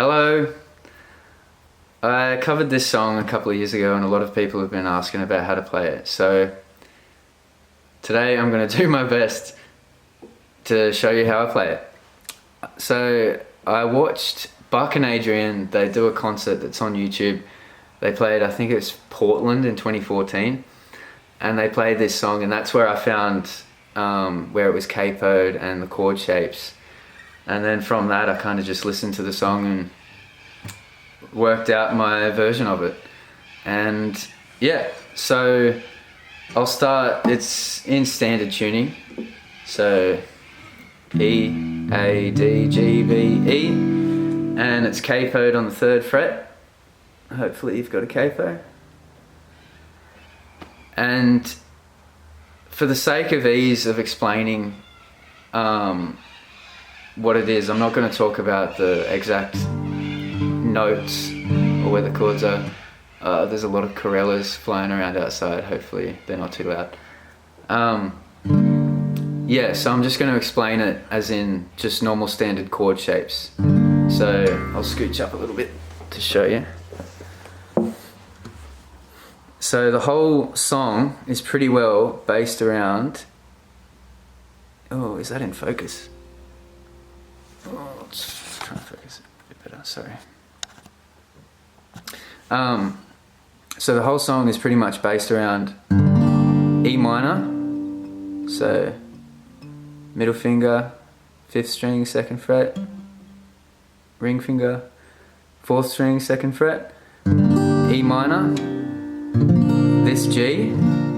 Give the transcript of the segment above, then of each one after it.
Hello. I covered this song a couple of years ago and a lot of people have been asking about how to play it. So today I'm going to do my best to show you how I play it. So I watched Buck and Adrianne, they do a concert that's on YouTube. They played, I think it's Portland in 2014. And they played this song and that's where I found where it was capoed and the chord shapes. And then from that I kind of just listened to the song and worked out my version of it. And yeah, so I'll start, it's in standard tuning. So E, A, D, G, B, E. And it's capoed on the 3rd fret. Hopefully you've got a capo. And for the sake of ease of explaining what it is, I'm not going to talk about the exact notes or where the chords are. There's a lot of Corellas flying around outside, hopefully they're not too loud. Yeah, so I'm just going to explain it as in just normal standard chord shapes. So I'll scooch up a little bit to show you. So the whole song is pretty well based around... Oh, is that in focus? Oh, let's try and focus it a bit better, sorry. So the whole song is pretty much based around E minor, so middle finger, 5th string, 2nd fret, ring finger, 4th string, 2nd fret, E minor, this G,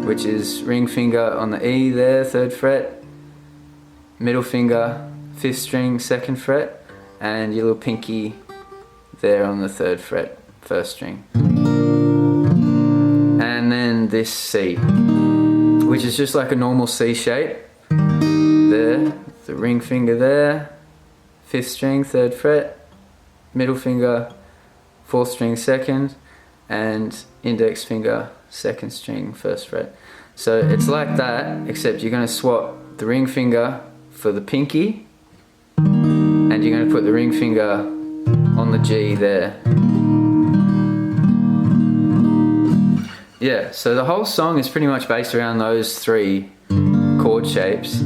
which is ring finger on the E there, 3rd fret, middle finger, 5th string, 2nd fret, and your little pinky there on the 3rd fret, 1st string. And then this C, which is just like a normal C shape. There, the ring finger there, 5th string, 3rd fret, middle finger, 4th string, 2nd, and index finger, 2nd string, 1st fret. So it's like that, except you're going to swap the ring finger for the pinky, and you're going to put the ring finger on the G there. Yeah, so the whole song is pretty much based around those 3 chord shapes,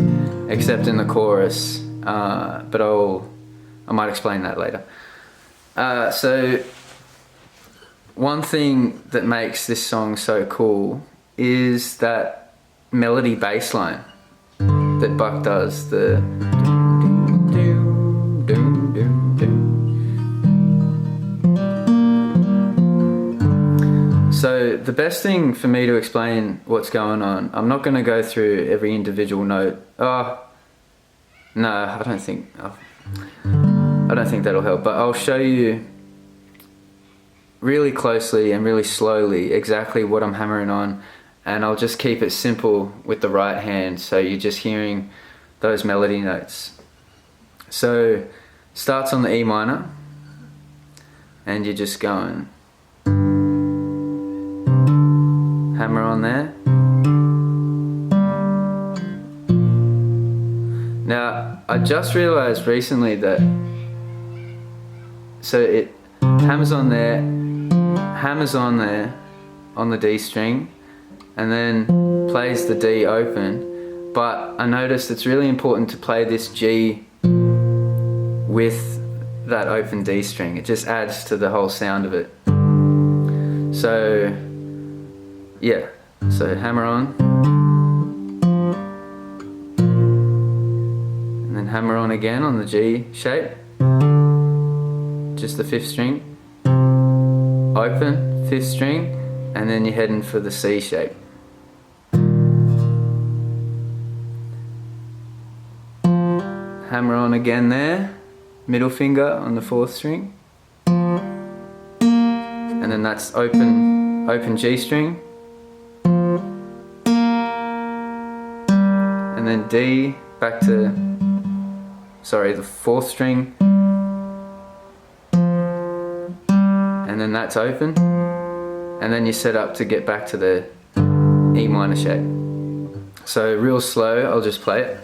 except in the chorus, but I might explain that later. So one thing that makes this song so cool is that melody bass line that Buck does, the So the best thing for me to explain what's going on, I'm not going to go through every individual note. Oh, no, I don't think that'll help, but I'll show you really closely and really slowly exactly what I'm hammering on, and I'll just keep it simple with the right hand, so you're just hearing those melody notes. So starts on the E minor, and you're just going hammer on there. Now I just realized recently that so it hammers on there on the D string, and then plays the D open, but I noticed it's really important to play this G with that open D string. It just adds to the whole sound of it. So yeah, so hammer on, and then hammer on again on the G shape, just the 5th string, open, 5th string, and then you're heading for the C shape. Hammer on again there, middle finger on the 4th string, and then that's open G string, and then D back to, sorry, the 4th string, and then that's open, and then you set up to get back to the E minor shape. So real slow, I'll just play it.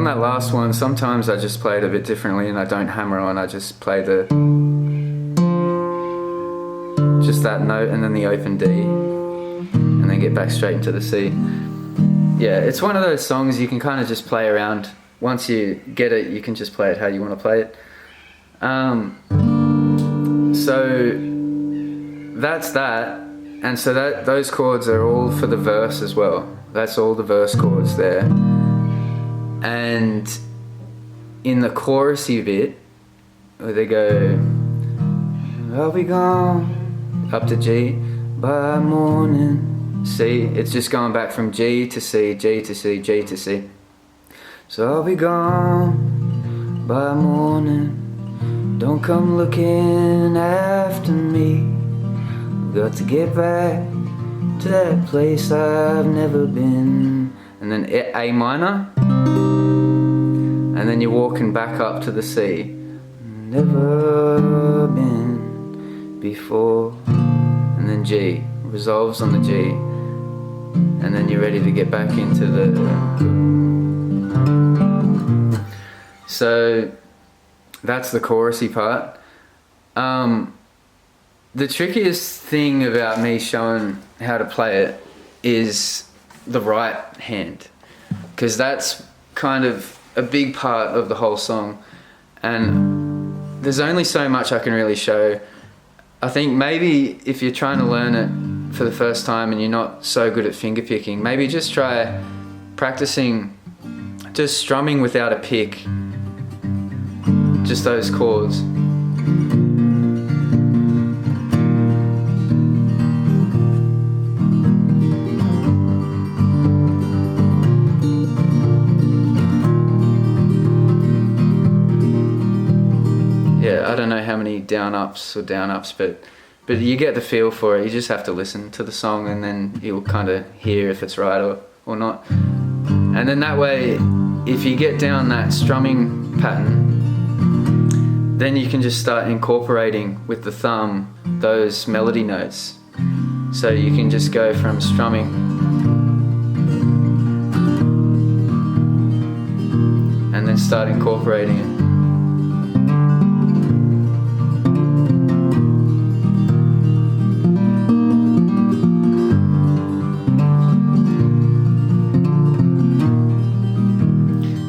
on that last one, sometimes I just play it a bit differently and I don't hammer on, I just play just that note and then the open D, and then get back straight into the C. Yeah, it's one of those songs you can kind of just play around. Once you get it, you can just play it how you want to play it. So that's that, and so those chords are all for the verse as well. That's all the verse chords there. And in the chorusy bit, where they go, I'll be gone, up to G by morning, C, it's just going back from G to C, G to C, G to C. So I'll be gone by morning, don't come looking after me. Got to get back to that place I've never been. And then A minor, and then you're walking back up to the C. Never been before. And then G, resolves on the G. And then you're ready to get back into the... So that's the chorusy part. The trickiest thing about me showing how to play it is the right hand, because that's kind of a big part of the whole song, and there's only so much I can really show. I think maybe if you're trying to learn it for the first time and you're not so good at finger picking, maybe just try practicing just strumming without a pick, just those chords. I don't know how many down ups, but you get the feel for it. You just have to listen to the song and then you'll kind of hear if it's right or not. And then that way, if you get down that strumming pattern, then you can just start incorporating with the thumb those melody notes. So you can just go from strumming and then start incorporating it.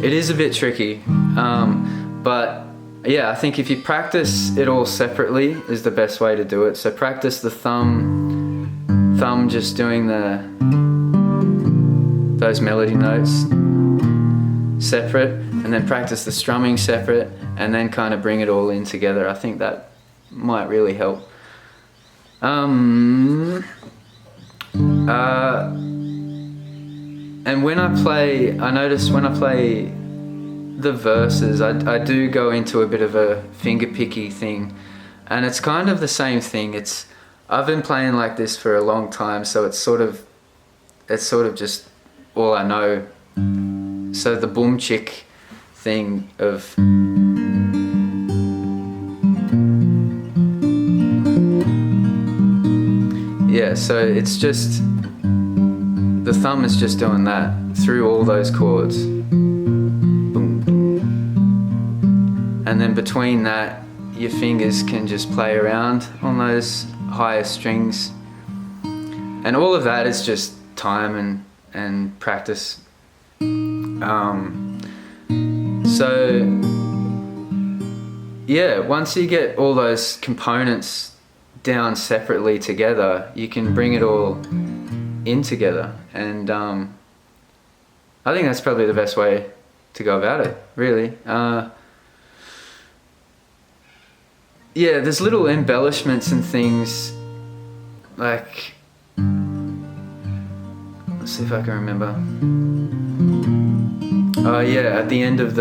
It is a bit tricky, but yeah, I think if you practice it all separately is the best way to do it. So practice the thumb just doing those melody notes separate, and then practice the strumming separate, and then kind of bring it all in together. I think that might really help. And when I play, I notice when I play the verses, I do go into a bit of a finger picky thing, and it's kind of the same thing. I've been playing like this for a long time, so it's sort of just all I know. So the boom chick thing of yeah, so it's just the thumb is just doing that through all those chords. Boom, boom. And then between that, your fingers can just play around on those higher strings. And all of that is just time and practice. So yeah, once you get all those components down separately together, you can bring it all in together, and I think that's probably the best way to go about it, really. Yeah, there's little embellishments and things, like, let's see if I can remember. Oh yeah, at the end of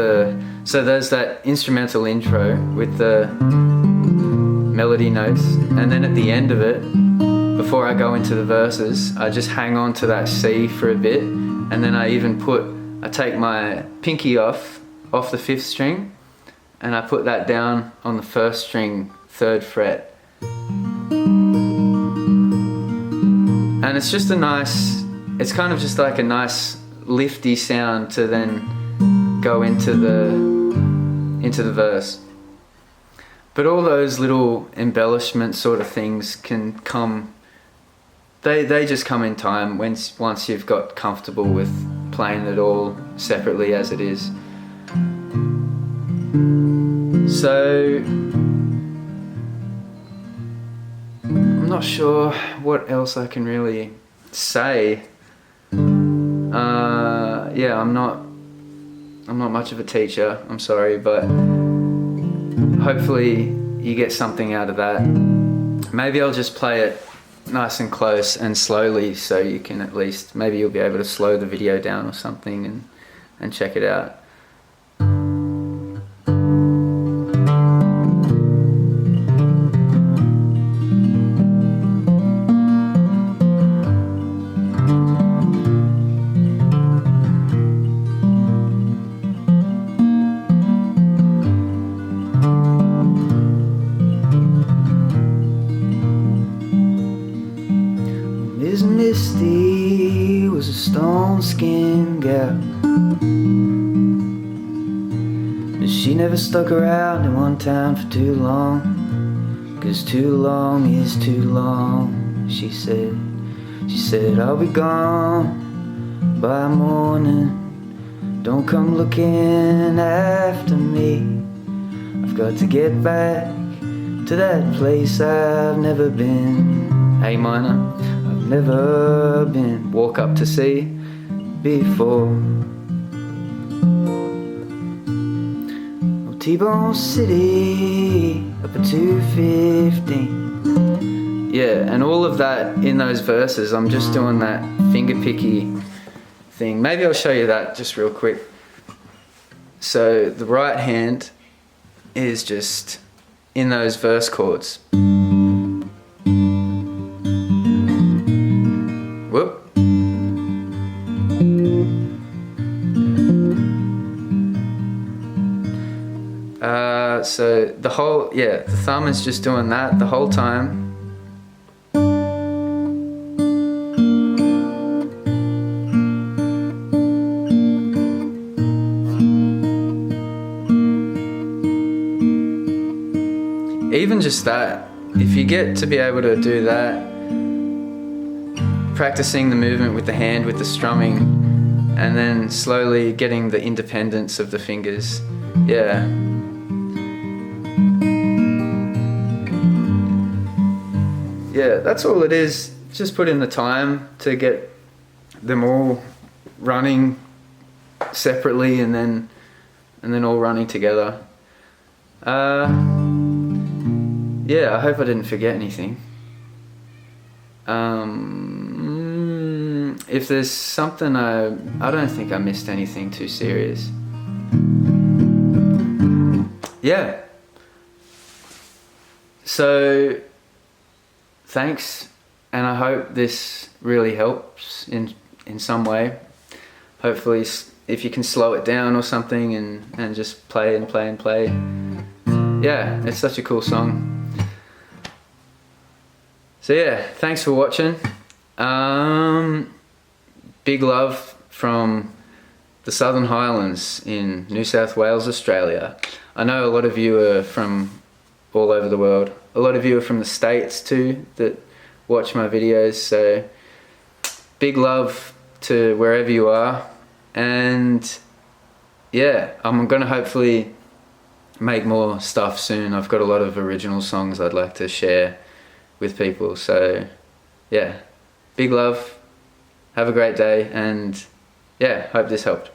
so there's that instrumental intro with the melody notes, and then at the end of it, before I go into the verses, I just hang on to that C for a bit, and then I take my pinky off the 5th string, and I put that down on the 1st string, 3rd fret. And it's just it's kind of just like a nice lifty sound to then go into the verse. But all those little embellishment sort of things can come, they just come in time once you've got comfortable with playing it all separately as it is. So I'm not sure what else I can really say. Yeah, I'm not much of a teacher, I'm sorry, but hopefully you get something out of that. Maybe I'll just play it nice and close and slowly, so you can at least, maybe you'll be able to slow the video down or something and check it out. Miss Misty was a stone-skinned gal, but she never stuck around in one town for too long, 'cause too long is too long, she said. She said, I'll be gone by morning, don't come looking after me. I've got to get back to that place I've never been. A minor, I've never been. Walk up to see before. Oh, T-Bone City up at 215. Yeah, and all of that in those verses, I'm just doing that finger picky thing. Maybe I'll show you that just real quick. So the right hand is just in those verse chords. Whoop. So the thumb is just doing that the whole time. Even just that, if you get to be able to do that, practicing the movement with the hand, with the strumming, and then slowly getting the independence of the fingers, yeah. Yeah, that's all it is. Just put in the time to get them all running separately and then all running together. Yeah, I hope I didn't forget anything. If there's something I don't think I missed anything too serious. Yeah. So, thanks, and I hope this really helps in some way. Hopefully, if you can slow it down or something and just play and play and play. Yeah, it's such a cool song. So yeah, thanks for watching. Big love from the Southern Highlands in New South Wales, Australia. I know a lot of you are from all over the world. A lot of you are from the States too that watch my videos, so big love to wherever you are. And yeah, I'm gonna hopefully make more stuff soon. I've got a lot of original songs I'd like to share with people, so yeah, big love, have a great day, and yeah, hope this helped.